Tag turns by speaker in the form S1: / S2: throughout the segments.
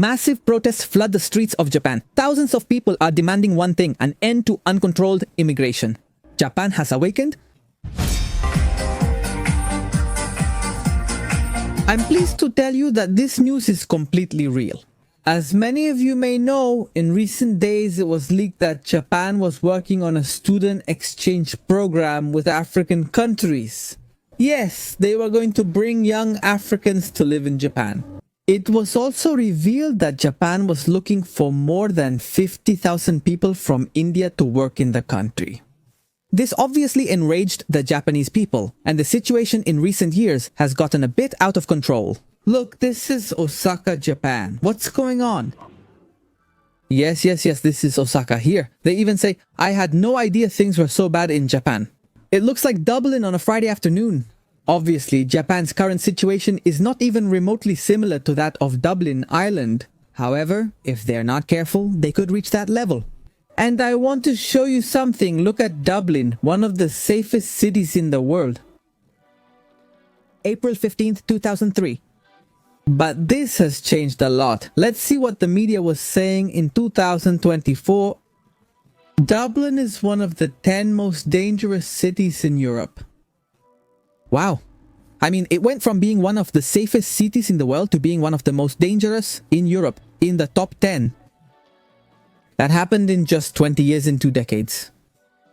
S1: Massive protests flood the streets of Japan. Thousands of people are demanding one thing: an end to uncontrolled immigration. Japan has awakened. I'm pleased to tell you that this news is completely real. As many of you may know, in recent days it was leaked that Japan was working on a student exchange program with African countries. Yes, they were going to bring young Africans to live in Japan. It was also revealed that Japan was looking for more than 50,000 people from India to work in the country. This obviously enraged the Japanese people, and the situation in recent years has gotten a bit out of control. Look, this is Osaka, Japan. What's going on? Yes, this is Osaka here. They even say, I had no idea things were so bad in Japan. It looks like Dublin on a Friday afternoon. Obviously, Japan's current situation is not even remotely similar to that of Dublin, Ireland. However, if they're not careful, they could reach that level. And I want to show you something. Look at Dublin, one of the safest cities in the world. April 15th, 2003. But this has changed a lot. Let's see what the media was saying in 2024. Dublin is one of the 10 most dangerous cities in Europe. Wow. I mean, it went from being one of the safest cities in the world to being one of the most dangerous in Europe, in the top 10. That happened in just 20 years and 2 decades.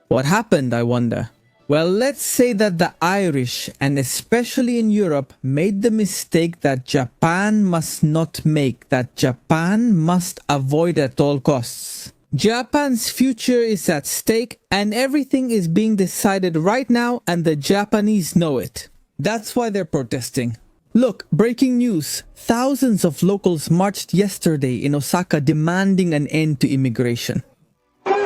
S1: What happened, I wonder? Well, let's say that the Irish, and especially in Europe, made the mistake that Japan must not make, that Japan must avoid at all costs. Japan's future is at stake, and everything is being decided right now, and the Japanese know it. That's why they're protesting. Look, breaking news. Thousands of locals marched yesterday in Osaka demanding an end to immigration.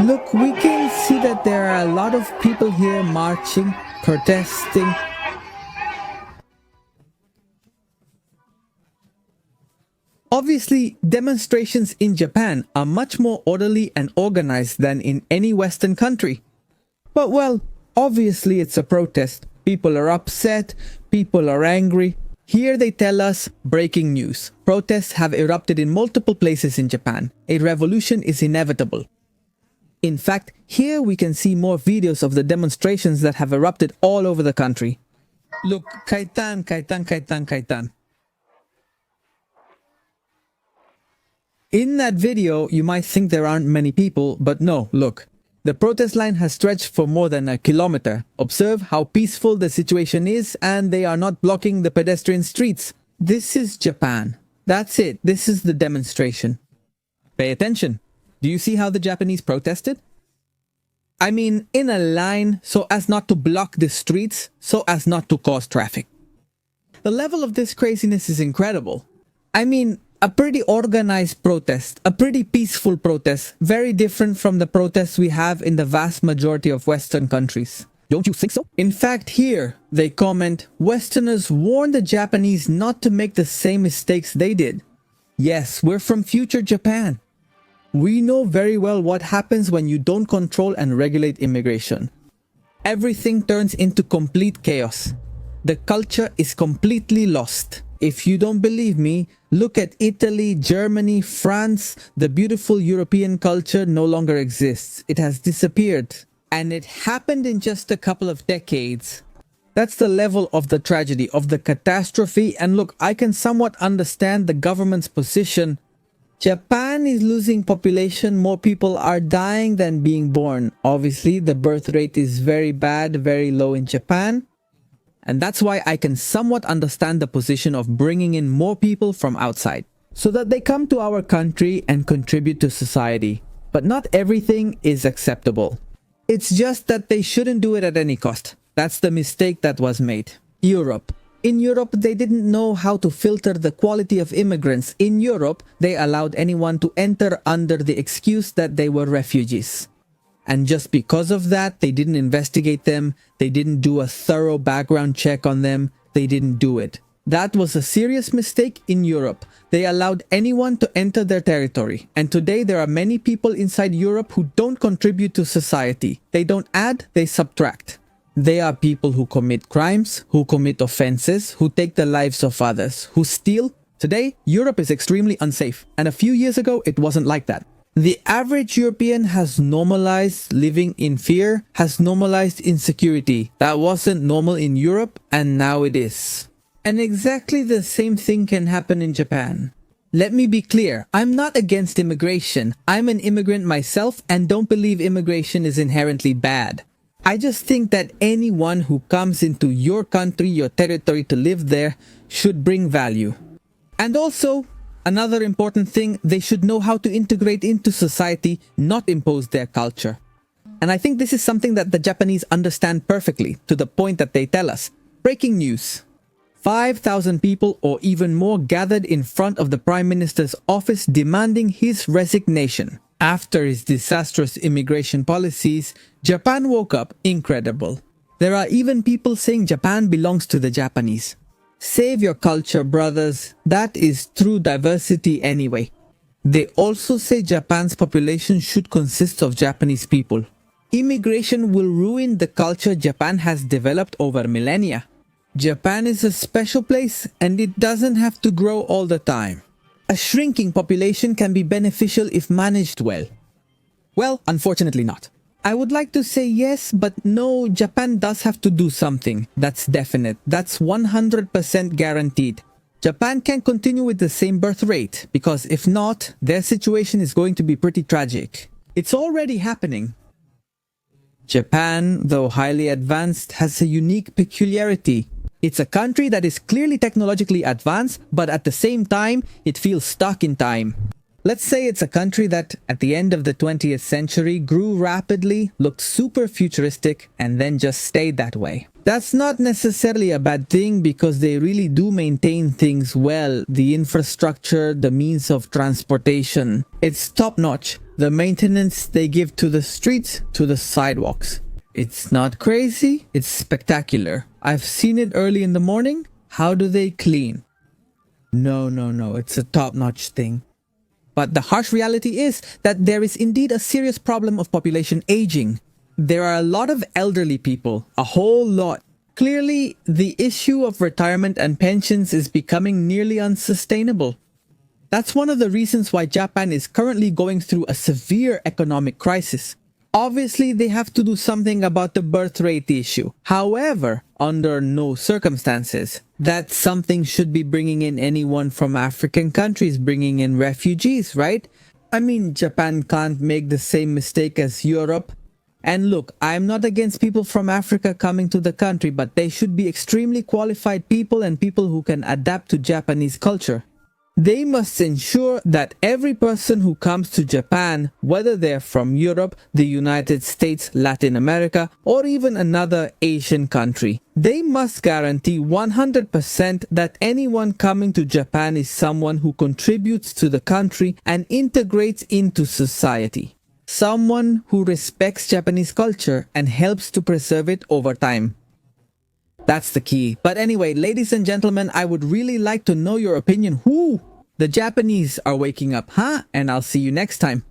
S1: Look, we can see that there are a lot of people here marching, protesting. Obviously, demonstrations in Japan are much more orderly and organized than in any Western country. But well, obviously it's a protest. People are upset, people are angry. Here they tell us, breaking news. Protests have erupted in multiple places in Japan. A revolution is inevitable. In fact, here we can see more videos of the demonstrations that have erupted all over the country. Look, kaitan. In that video, you might think there aren't many people, but no, look. The protest line has stretched for more than a kilometer. Observe how peaceful the situation is, and they are not blocking the pedestrian streets. This is Japan. That's it. This is the demonstration. Pay attention. Do you see how the Japanese protested? I mean, in a line so as not to block the streets, so as not to cause traffic. The level of this craziness is incredible. I mean, a pretty organized protest, a pretty peaceful protest, very different from the protests we have in the vast majority of Western countries. Don't you think so? In fact, here they comment, Westerners warn the Japanese not to make the same mistakes they did. Yes, we're from future Japan. We know very well what happens when you don't control and regulate immigration. Everything turns into complete chaos. The culture is completely lost. If you don't believe me, look at Italy, Germany, France. The beautiful European culture no longer exists. It has disappeared. And it happened in just a couple of decades. That's the level of the tragedy, of the catastrophe. And look, I can somewhat understand the government's position. Japan is losing population. More people are dying than being born. Obviously, the birth rate is very bad, very low in Japan. And that's why I can somewhat understand the position of bringing in more people from outside, so that they come to our country and contribute to society. But not everything is acceptable. It's just that they shouldn't do it at any cost. That's the mistake that was made. Europe. In Europe, they didn't know how to filter the quality of immigrants. In Europe, they allowed anyone to enter under the excuse that they were refugees. And just because of that, they didn't investigate them. They didn't do a thorough background check on them. They didn't do it. That was a serious mistake in Europe. They allowed anyone to enter their territory. And today there are many people inside Europe who don't contribute to society. They don't add, they subtract. They are people who commit crimes, who commit offenses, who take the lives of others, who steal, Today, Europe is extremely unsafe, and a few years ago it wasn't like that. The average European has normalized living in fear, has normalized insecurity. That wasn't normal in Europe, and now it is. And exactly the same thing can happen in Japan. Let me be clear, I'm not against immigration. I'm an immigrant myself and don't believe immigration is inherently bad. I just think that anyone who comes into your country, your territory to live there, should bring value. And also, another important thing, they should know how to integrate into society, not impose their culture. And I think this is something that the Japanese understand perfectly, to the point that they tell us. Breaking news. 5,000 people or even more gathered in front of the Prime Minister's office demanding his resignation. After his disastrous immigration policies, Japan woke up incredible. There are even people saying Japan belongs to the Japanese. Save your culture, brothers. That is true diversity anyway. They also say Japan's population should consist of Japanese people. Immigration will ruin the culture Japan has developed over millennia. Japan is a special place and it doesn't have to grow all the time. A shrinking population can be beneficial if managed well. Well, unfortunately not. I would like to say yes, but no, Japan does have to do something. That's definite. That's 100% guaranteed. Japan can't continue with the same birth rate, because if not, their situation is going to be pretty tragic. It's already happening. Japan, though highly advanced, has a unique peculiarity. It's a country that is clearly technologically advanced, but at the same time, it feels stuck in time. Let's say it's a country that, at the end of the 20th century, grew rapidly, looked super futuristic, and then just stayed that way. That's not necessarily a bad thing because they really do maintain things well. The infrastructure, the means of transportation. It's top-notch. The maintenance they give to the streets, to the sidewalks. It's not crazy, it's spectacular. I've seen it early in the morning. How do they clean? No, it's a top-notch thing. But the harsh reality is that there is indeed a serious problem of population aging. There are a lot of elderly people, a whole lot. Clearly, the issue of retirement and pensions is becoming nearly unsustainable. That's one of the reasons why Japan is currently going through a severe economic crisis. Obviously, they have to do something about the birth rate issue. However, under no circumstances, that something should be bringing in anyone from African countries, bringing in refugees, right? I mean, Japan can't make the same mistake as Europe. And look, I'm not against people from Africa coming to the country, but they should be extremely qualified people and people who can adapt to Japanese culture. They must ensure that every person who comes to Japan, whether they're from Europe, the United States, Latin America, or even another Asian country, they must guarantee 100% that anyone coming to Japan is someone who contributes to the country and integrates into society. Someone who respects Japanese culture and helps to preserve it over time. That's the key. But anyway, ladies and gentlemen, I would really like to know your opinion. The Japanese are waking up, huh? And I'll see you next time.